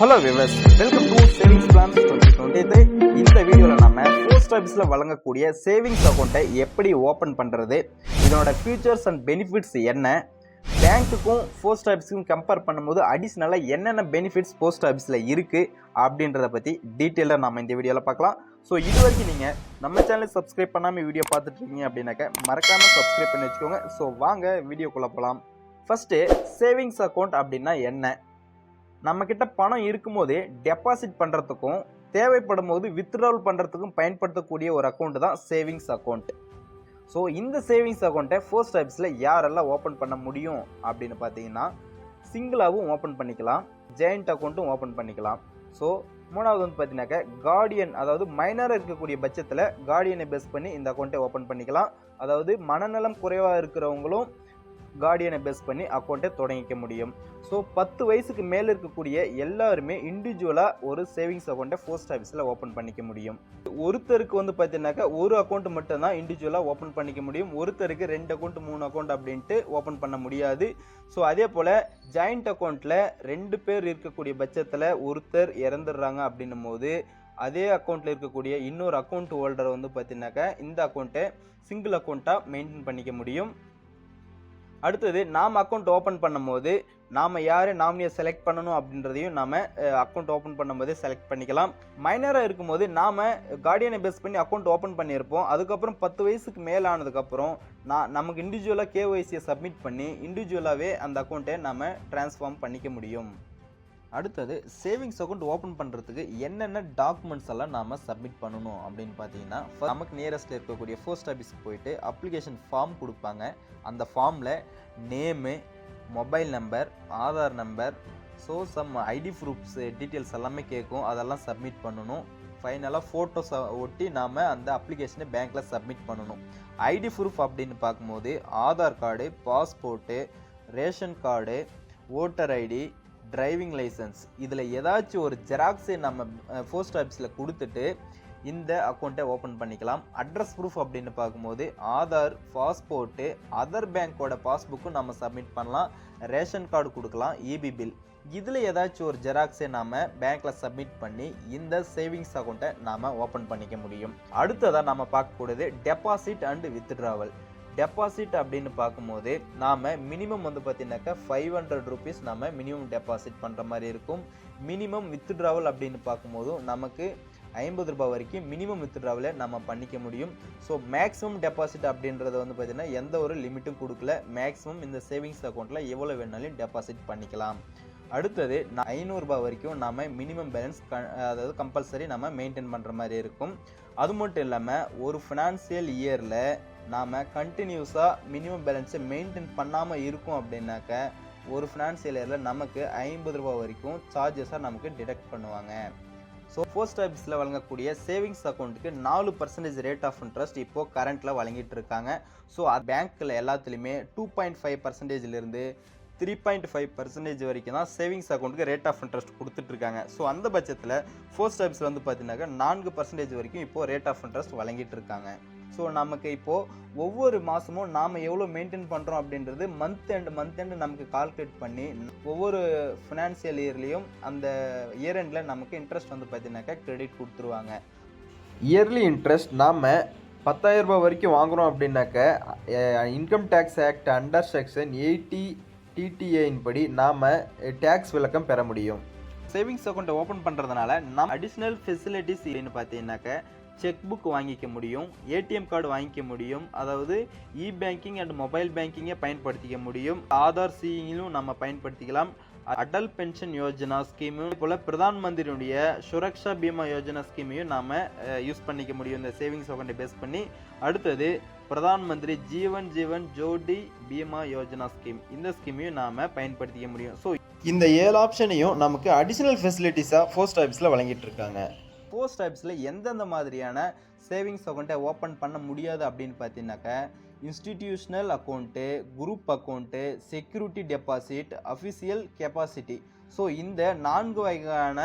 Hello viewers, welcome to savings plans 2023. இந்த வீடியோவில் நம்ம போஸ்ட் ஆஃபீஸில் வழங்கக்கூடிய சேவிங்ஸ் அக்கௌண்ட்டை எப்படி ஓப்பன் பண்ணுறது, இதனோட ஃபீச்சர்ஸ் அண்ட் பெனிஃபிட்ஸ் என்ன, பேங்க்குக்கும் போஸ்ட் ஆஃபீஸுக்கும் கம்பேர் பண்ணும்போது அடிஷ்னலாக என்னென்ன பெனிஃபிட்ஸ் போஸ்ட் ஆஃபீஸில் இருக்குது அப்படின்றத பற்றி டீட்டெயிலாக நம்ம இந்த வீடியோவில் பார்க்கலாம். ஸோ இது வரைக்கும் நீங்கள் நம்ம சேனலை சப்ஸ்கிரைப் பண்ணாமல் வீடியோ பார்த்துட்ருக்கீங்க அப்படின்னாக்க மறக்காமல் சப்ஸ்கிரைப் பண்ணி வச்சுக்கோங்க. ஸோ வாங்க வீடியோக்குள்ளே போகலாம். ஃபஸ்ட்டு சேவிங்ஸ் அக்கௌண்ட் அப்படின்னா என்ன? நம்மக்கிட்ட பணம் இருக்கும்போதே டெபாசிட் பண்ணுறதுக்கும் தேவைப்படும் போது வித்ட்ராவல் பண்ணுறதுக்கும் பயன்படுத்தக்கூடிய ஒரு அக்கௌண்ட் தான் சேவிங்ஸ் அக்கௌண்ட். ஸோ இந்த சேவிங்ஸ் அக்கௌண்ட்டை போஸ்ட் ஆஃபீஸில் யாரெல்லாம் ஓப்பன் பண்ண முடியும் அப்படின்னு பார்த்தீங்கன்னா, சிங்கிளாகவும் ஓப்பன் பண்ணிக்கலாம், ஜாயிண்ட் அக்கௌண்ட்டும் ஓப்பன் பண்ணிக்கலாம். ஸோ மூணாவது வந்து பார்த்தீங்கன்னாக்கா கார்டியன், அதாவது மைனராக இருக்கக்கூடிய பட்சத்தில் கார்டியனை பேஸ் பண்ணி இந்த அக்கௌண்ட்டை ஓப்பன் பண்ணிக்கலாம். அதாவது மனநலம் குறைவாக இருக்கிறவங்களும் கார்டியனை பேஸ் பண்ணி அக்கௌண்ட்டை தொடங்கிக்க முடியும். ஸோ 10 வயசுக்கு மேலே இருக்கக்கூடிய எல்லாருமே இண்டிவிஜுவலாக ஒரு சேவிங்ஸ் அக்கௌண்ட்டை போஸ்ட் ஆஃபீஸில் ஓப்பன் பண்ணிக்க முடியும். ஒருத்தருக்கு வந்து பார்த்தீங்கன்னாக்கா ஒரு அக்கௌண்ட் மட்டும்தான் இண்டிவிஜுவலாக ஓப்பன் பண்ணிக்க முடியும். ஒருத்தருக்கு 2 அக்கௌண்ட் 3 அக்கௌண்ட் அப்படின்ட்டு ஓப்பன் பண்ண முடியாது. ஸோ அதே போல் ஜாயிண்ட் அக்கௌண்ட்டில் 2 பேர் இருக்கக்கூடிய பட்சத்தில் ஒருத்தர் இறந்துடுறாங்க அப்படின்னும் போது அதே அக்கௌண்ட்டில் இருக்கக்கூடிய இன்னொரு அக்கௌண்ட் ஹோல்டரை வந்து பார்த்தீங்கன்னாக்கா இந்த அக்கௌண்ட்டை சிங்கிள் அக்கௌண்ட்டாக மெயின்டைன் பண்ணிக்க முடியும். அடுத்தது நாம் அக்கௌண்ட் ஓப்பன் பண்ணும்போது நாம் யார் நாமினியை செலக்ட் பண்ணணும் அப்படின்றதையும் நாம் அக்கௌண்ட் ஓப்பன் பண்ணும்போதே செலக்ட் பண்ணிக்கலாம். மைனராக இருக்கும்போது நாம் கார்டியனை பேஸ் பண்ணி அக்கௌண்ட் ஓப்பன் பண்ணியிருப்போம். அதுக்கப்புறம் 10 வயசுக்கு மேலே ஆனதுக்கப்புறம் நமக்கு இண்டிவிஜுவலாக கேஒய்சியை சப்மிட் பண்ணி இண்டிவிஜுவலாகவே அந்த அக்கௌண்ட்டை நாம் ட்ரான்ஸ்ஃபார்ம் பண்ணிக்க முடியும். அடுத்தது சேவிங்ஸ் அக்கௌண்ட் ஓப்பன் பண்ணுறதுக்கு என்னென்ன டாக்குமெண்ட்ஸ் எல்லாம் நாம் சப்மிட் பண்ணணும் அப்படின்னு பார்த்தீங்கன்னா, நமக்கு நியரஸ்ட்டில் இருக்கக்கூடிய போஸ்ட் ஆஃபீஸ்க்கு போயிட்டு அப்ளிகேஷன் ஃபார்ம் கொடுப்பாங்க. அந்த ஃபார்மில் name, mobile number, Aadhaar number, so some ID proofs details எல்லாமே கேட்கும். அதெல்லாம் சப்மிட் பண்ணணும். ஃபைனலாக ஃபோட்டோஸ் ஒட்டி நாம் அந்த அப்ளிகேஷனை பேங்க்கில் சப்மிட் பண்ணணும். ஐடி ப்ரூஃப் அப்படின்னு பார்க்கும்போது Aadhaar card, passport, ration card, voter ID, driving licence, இதில் ஏதாச்சும் ஒரு ஜெராக்ஸை நம்ம போஸ்ட் ஆஃபீஸில் கொடுத்துட்டு இந்த அக்கௌண்ட்டை ஓப்பன் பண்ணிக்கலாம். அட்ரஸ் ப்ரூஃப் அப்படின்னு பார்க்கும்போது ஆதார், பாஸ்போர்ட்டு, அதர் பேங்க்கோட பாஸ்புக்கும் நம்ம சப்மிட் பண்ணலாம். ரேஷன் கார்டு கொடுக்கலாம், இபி பில், இதில் ஏதாச்சும் ஒரு ஜெராக்ஸை நாம் பேங்க்கில் சப்மிட் பண்ணி இந்த சேவிங்ஸ் அக்கௌண்ட்டை நாம் ஓப்பன் பண்ணிக்க முடியும். அடுத்ததாக நம்ம பார்க்கக்கூடியது டெபாசிட் அண்ட் வித்ட்ராவல். டெபாசிட் அப்படின்னு பார்க்கும்போது நாம் மினிமம் வந்து பார்த்தீங்கன்னாக்கா 500 rupees நம்ம மினிமம் டெபாசிட் பண்ணுற மாதிரி இருக்கும். மினிமம் வித்ட்ராவல் அப்படின்னு பார்க்கும்போதும் நமக்கு 50 ரூபாய் வரைக்கும் மினிமம் வித்ட்ராவலை நம்ம பண்ணிக்க முடியும். ஸோ மேக்ஸிமம் டெபாசிட் அப்படின்றது வந்து பார்த்தீங்கன்னா எந்த ஒரு லிமிட்டும் கொடுக்கல. மேக்ஸிமம் இந்த சேவிங்ஸ் அக்கௌண்ட்டில் எவ்வளோ வேணாலும் டெபாசிட் பண்ணிக்கலாம். அடுத்தது 500 ரூபாய் வரைக்கும் நாம் மினிமம் பேலன்ஸ் அதாவது கம்பல்சரி நம்ம மெயின்டைன் பண்ணுற மாதிரி இருக்கும். அது மட்டும் இல்லாமல் ஒரு ஃபினான்சியல் இயரில் நாம் கண்டினியூஸாக மினிமம் பேலன்ஸை மெயின்டைன் பண்ணாமல் இருக்கோம் அப்படின்னாக்க ஒரு ஃபினான்சியல் இயரில் நமக்கு 50 ரூபாய் வரைக்கும் சார்ஜஸாக நமக்கு டிடக்ட் பண்ணுவாங்க. ஸோ போஸ்ட் ஆஃபீஸில் வழங்கக்கூடிய சேவிங்ஸ் அக்கௌண்ட்டுக்கு 4% ரேட் ஆஃப் இன்ட்ரெஸ்ட் இப்போது கரண்ட்டில் வழங்கிட்டு இருக்காங்க. ஸோ பேங்க்கில் எல்லாத்துலேயுமே 2.5%லேருந்து 3.5% வரைக்கும் தான் சேவிங்ஸ் அக்கௌண்ட்டுக்கு ரேட் ஆஃப் இன்ட்ரெஸ்ட் கொடுத்துட்ருக்காங்க. ஸோ அந்த பட்சத்தில் போஸ்ட் ஆஃபீஸில் வந்து பார்த்தீங்கன்னாக்கா 4% வரைக்கும் இப்போது ரேட் ஆஃப் இன்ட்ரெஸ்ட் வழங்கிட்டு இருக்காங்க. ஸோ நமக்கு இப்போது ஒவ்வொரு மாதமும் நாம் எவ்வளோ மெயின்டைன் பண்ணுறோம் அப்படின்றது மந்த் எண்டு நமக்கு கால்குலேட் பண்ணி ஒவ்வொரு ஃபினான்சியல் இயர்லேயும் அந்த இயர் எண்டில் நமக்கு இன்ட்ரெஸ்ட் வந்து பார்த்தீங்கன்னாக்கா கிரெடிட் கொடுத்துருவாங்க. இயர்லி இன்ட்ரெஸ்ட் நாம் 10,000 ரூபாய் வரைக்கும் வாங்குகிறோம் அப்படின்னாக்க income tax act under section 80 TTAயின் படி நாம் டேக்ஸ் விலக்கம் பெற முடியும். சேவிங்ஸ் அக்கௌண்ட்டை ஓப்பன் பண்ணுறதுனால நம்ம அடிஷ்னல் ஃபெசிலிட்டிஸ் அப்படின்னு பார்த்தீங்கன்னாக்க செக் புக் வாங்கிக்க முடியும், ஏடிஎம் கார்டு வாங்கிக்க முடியும், அதாவது இ பேங்கிங் அண்ட் மொபைல் பேங்கிங்கை பயன்படுத்திக்க முடியும், ஆதார் சீயிலும் நம்ம பயன்படுத்திக்கலாம். அடல் பென்ஷன் யோஜனா ஸ்கீமும் போல் பிரதான் மந்திரியுடைய சுரக்ஷா பீமா யோஜனா ஸ்கீமையும் நாம் யூஸ் பண்ணிக்க முடியும் இந்த சேவிங்ஸ் அக்கௌண்ட்டை பேஸ் பண்ணி. அடுத்தது பிரதான் மந்திரி ஜீவன் ஜோடி பீமா யோஜனா ஸ்கீம், இந்த ஸ்கீமையும் நாம் பயன்படுத்திக்க முடியும். ஸோ இந்த 7 ஆப்ஷனையும் நமக்கு அடிஷ்னல் ஃபெசிலிட்டிஸாக போஸ்ட் ஆஃபீஸில் வழங்கிட்டு இருக்காங்க. போஸ்ட் ஆஃபீஸில் எந்தெந்த மாதிரியான சேவிங்ஸ் அக்கௌண்ட்டை ஓப்பன் பண்ண முடியாது அப்படின்னு பார்த்தீங்கன்னாக்கா institutional account, group account, security deposit, official capacity. So இந்த 4 வகையான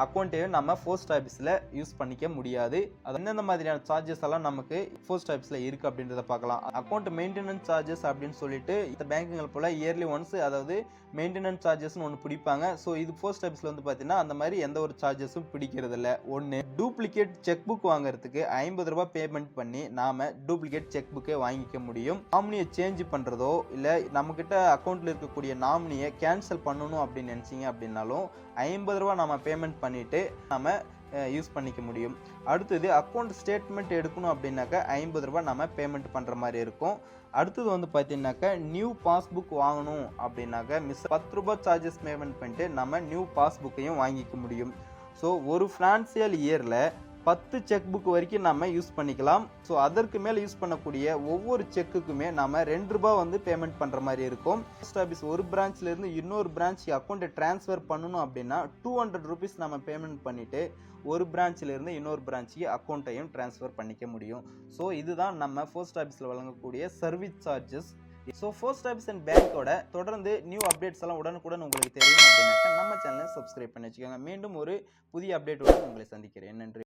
அக்கௌண்ட்டையும் நம்ம போஸ்ட் ஆஃபீஸில் யூஸ் பண்ணிக்க முடியாது. அது எந்தெந்த மாதிரியான சார்ஜஸ் எல்லாம் நமக்கு போஸ்ட் ஆஃபீஸில் இருக்குது அப்படின்றத பார்க்கலாம். அக்கௌண்ட் மெயின்டெனன்ஸ் சார்ஜஸ் அப்படின்னு சொல்லிட்டு இந்த பேங்குகள் போல் இயர்லி ஒன்ஸ் அதாவது மெயின்டெனன்ஸ் சார்ஜஸ்னு ஒன்று பிடிப்பாங்க. ஸோ இது போஸ்ட் ஆஃபீஸில் வந்து பார்த்தீங்கன்னா அந்த மாதிரி எந்த ஒரு சார்ஜஸும் பிடிக்கிறது இல்லை. ஒன்று, டூப்ளிகேட் செக் புக் வாங்குறதுக்கு 50 ரூபாய் பேமெண்ட் பண்ணி நாம் டூப்ளிகேட் செக் புக்கே வாங்கிக்க முடியும். நாமினியை சேஞ்ச் பண்ணுறதோ இல்லை நம்மக்கிட்ட அக்கௌண்ட்டில் இருக்கக்கூடிய நாமினியை கேன்சல் பண்ணணும் அப்படின்னு நினச்சிங்க அப்படின்னாலும் 50 ரூபா நம்ம பேமெண்ட் பண்ணிவிட்டு நம்ம யூஸ் பண்ணிக்க முடியும். அடுத்தது அக்கௌண்ட் ஸ்டேட்மெண்ட் எடுக்கணும் அப்படின்னாக்கா 50 ரூபா நம்ம பேமெண்ட் பண்ணுற மாதிரி இருக்கும். அடுத்தது வந்து பார்த்தீங்கன்னாக்கா நியூ பாஸ்புக் வாங்கணும் அப்படின்னாக்கா 10 ரூபாய் சார்ஜஸ் பேமெண்ட் பண்ணிட்டு நம்ம நியூ பாஸ்புக்கையும் வாங்கிக்க முடியும். ஸோ ஒரு ஃபினான்சியல் இயரில் 10 செக் புக் வரைக்கும் நம்ம யூஸ் பண்ணிக்கலாம். ஸோ அதற்கு மேலே யூஸ் பண்ணக்கூடிய ஒவ்வொரு செக்குக்குமே நம்ம 2 ரூபாய் வந்து பேமெண்ட் பண்ணுற மாதிரி இருக்கும். போஸ்ட் ஆஃபீஸ் ஒரு பிரான்ச்லேருந்து இன்னொரு பிரான்ச்சுக்கு அக்கௌண்ட்டை ட்ரான்ஸ்ஃபர் பண்ணணும் அப்படின்னா 200 ருபீஸ் நம்ம பேமெண்ட் பண்ணிவிட்டு ஒரு பிரான்ச்சிலேருந்து இன்னொரு பிரான்ச்சுக்கு அக்கௌண்ட்டையும் ட்ரான்ஸ்ஃபர் பண்ணிக்க முடியும். ஸோ இதுதான் நம்ம போஸ்ட் ஆஃபீஸில் வழங்கக்கூடிய service charges. So post office and பேங்கோட தொடர்ந்து நியூ அப்டேட்ஸ் எல்லாம் உடனுக்குடன் உங்களுக்கு தெரியும் அப்படின்னாக்கா நம்ம சேனலை சப்ஸ்கிரைப் பண்ணி வச்சுக்கோங்க. மீண்டும் ஒரு புதிய அப்டேட்டுடன் உங்களை சந்திக்கிறேன். நன்றி.